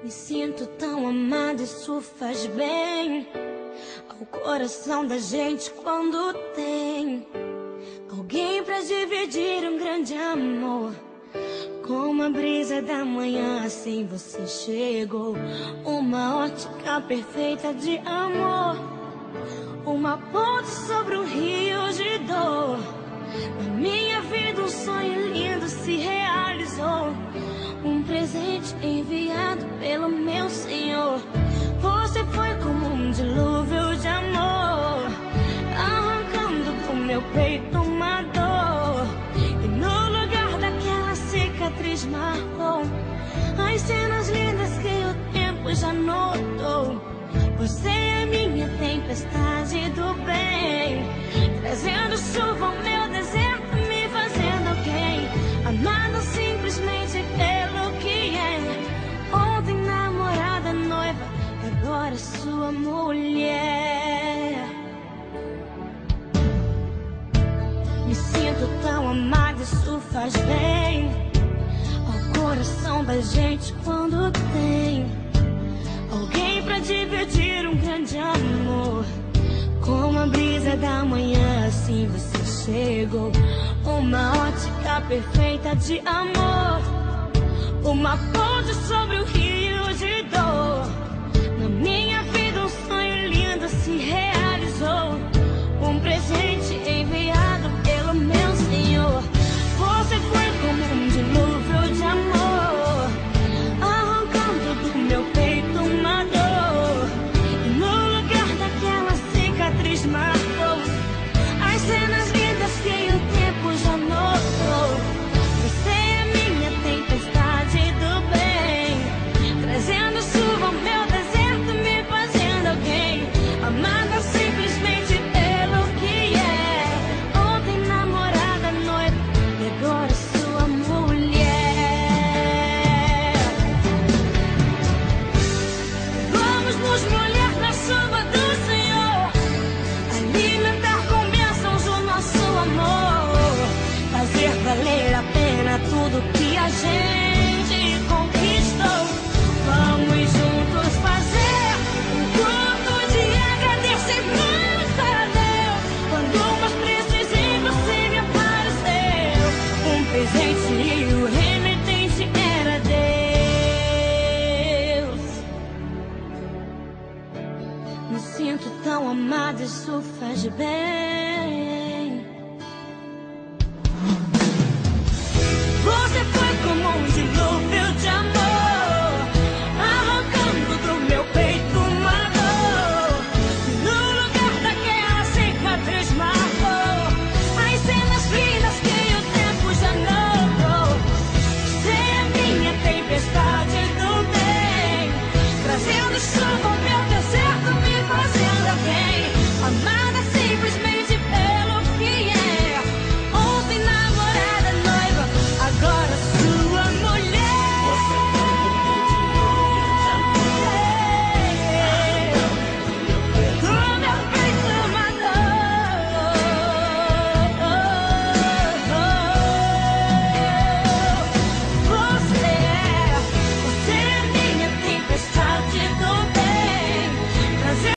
Me sinto tão amada, isso faz bem ao coração da gente quando tem alguém pra dividir um grande amor. Como a brisa da manhã, assim você chegou. Uma ótica perfeita de amor, uma ponte sobre um rio de dor. Na minha vida um sonho lindo se realizou, um presente enviado pelo meu Senhor. Você foi como um dilúvio de amor, arrancando do meu peito uma dor. E no lugar daquela cicatriz marcou as cenas lindas que o tempo já notou. Você é minha tempestade do bem, trazendo chuva ao meu deserto, me fazendo alguém, amado simplesmente pelo que é. Ontem namorada, noiva, agora sua mulher. Me sinto tão amada, isso faz bem ao coração da gente quando tem alguém pra dividir um grande amor. Como a brisa da manhã, assim você chegou. Uma ótica perfeita de amor, uma ponte sobre o rio de dor. Na minha vida um sonho lindo se realizou, um presente enviado pelo meu Senhor. Você foi como um dilúvio de amor, arrancando do meu peito uma dor. E no lugar daquela cicatriz marcou as cenas lindas que o tempo já notou. Você é minha tempestade do bem, trazendo chuva ao meu deserto, me fazendo alguém, amada simplesmente pelo que é. Ontem namorada, noiva, e agora sua mulher. Vamos nos molhar na chuva do Senhor, alimentar com bênçãos o nosso amor, fazer valer a pena tudo que a gente conquistou. Vamos juntos fazer um culto de agradecimento a Deus, quando mais precisei você me apareceu, um presente e o remetente era Deus. Me sinto tão amada, isso faz bem